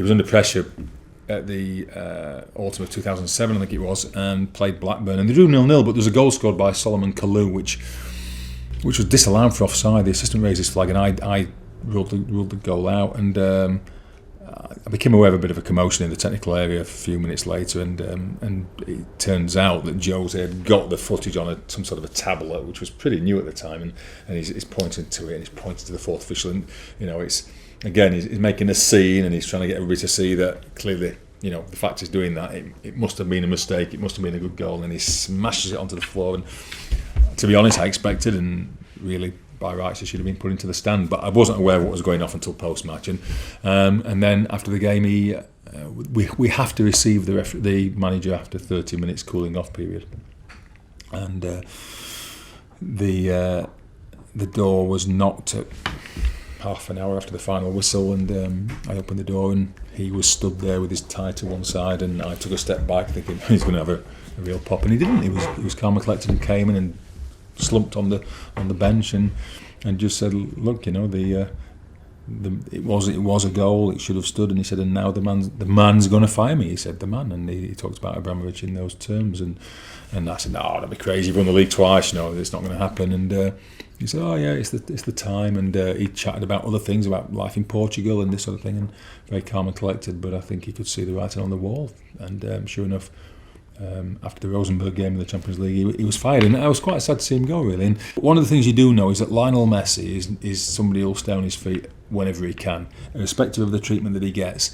he was under pressure at the autumn of 2007, I think it was, and played Blackburn, and they drew 0-0. But there was a goal scored by Solomon Kalou, which was disallowed for offside. The assistant raised his flag, and I ruled the goal out. And I became aware of a bit of a commotion in the technical area a few minutes later, and it turns out that Jose had got the footage on some sort of a tablet, which was pretty new at the time, and he's pointing to it, and he's pointing to the fourth official, and it's. Again, he's making a scene, and he's trying to get everybody to see that clearly, the fact he's doing that, it must have been a mistake, it must have been a good goal, and he smashes it onto the floor. And to be honest, I expected, and really by rights, he should have been put into the stand, but I wasn't aware of what was going off until post-match. And then after the game, we have to receive the manager after 30 minutes cooling off period, and the door was knocked at half an hour after the final whistle, and I opened the door, and he was stood there with his tie to one side, and I took a step back thinking he's going to have a real pop, and he didn't. He was calm and collected, and came in and slumped on the bench and just said, look, it was a goal, it should have stood. And he said, and now the man's going to fire me. He said, the man, and he talked about Abramovich in those terms, and I said, no, that'd be crazy. You've won the league twice, it's not going to happen. And he said, oh yeah, it's the time. And he chatted about other things, about life in Portugal and this sort of thing, and very calm and collected. But I think he could see the writing on the wall. And sure enough, after the Rosenborg game in the Champions League, he was fired, and I was quite sad to see him go, really. And one of the things you do know is that Lionel Messi is somebody who'll stay on his feet whenever he can, irrespective of the treatment that he gets.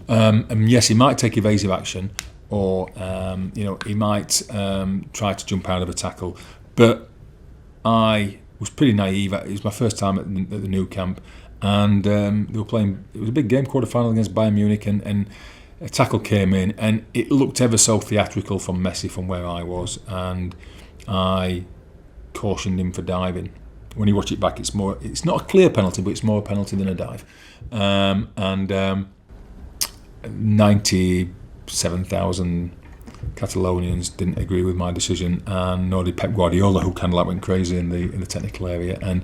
And yes, he might take evasive action, or he might try to jump out of a tackle. But I was pretty naive. It was my first time at the new camp, and they were playing. It was a big game, quarter-final against Bayern Munich, and a tackle came in, and it looked ever so theatrical from Messi from where I was, and I cautioned him for diving. When you watch it back, it's not a clear penalty, but it's more a penalty than a dive. 97,000 Catalonians didn't agree with my decision, and nor did Pep Guardiola, who kind of went crazy in the technical area. And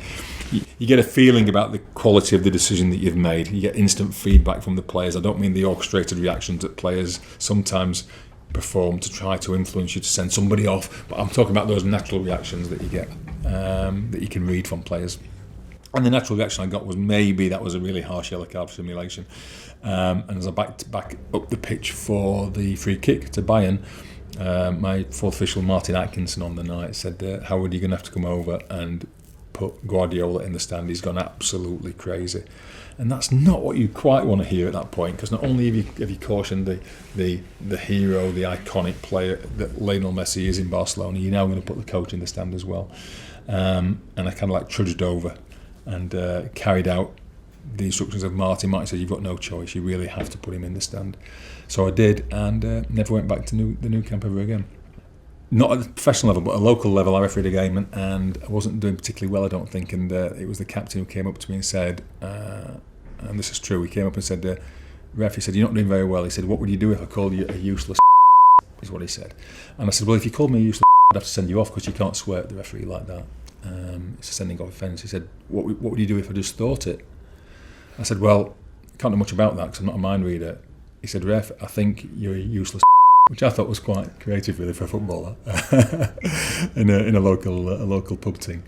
you get a feeling about the quality of the decision that you've made. You get instant feedback from the players. I don't mean the orchestrated reactions that players sometimes perform to try to influence you to send somebody off, but I'm talking about those natural reactions that you get, that you can read from players. And the natural reaction I got was maybe that was a really harsh yellow card simulation. And as I backed back up the pitch for the free kick to Bayern, my fourth official, Martin Atkinson, on the night said, Howard, you're going to have to come over and put Guardiola in the stand. He's gone absolutely crazy. And that's not what you quite want to hear at that point, because not only have you cautioned the hero, the iconic player that Lionel Messi is in Barcelona, you're now going to put the coach in the stand as well. And I kind of trudged over and carried out the instructions of Martin. Martin said, you've got no choice, you really have to put him in the stand. So I did, and never went back to the new camp ever again. Not at the professional level, but at a local level, I refereed a game, and I wasn't doing particularly well, I don't think, and it was the captain who came up to me and said, and this is true, he came up and said, ref, he said, you're not doing very well. He said, what would you do if I called you a useless is what he said. And I said, well, if you called me a useless I'd have to send you off, because you can't swear at the referee like that. It's a sending off offence. He said, what would you do if I just thought it? I said, well, I can't do much about that because I'm not a mind reader. He said, ref, I think you're a useless, which I thought was quite creative really for a footballer in a local pub team.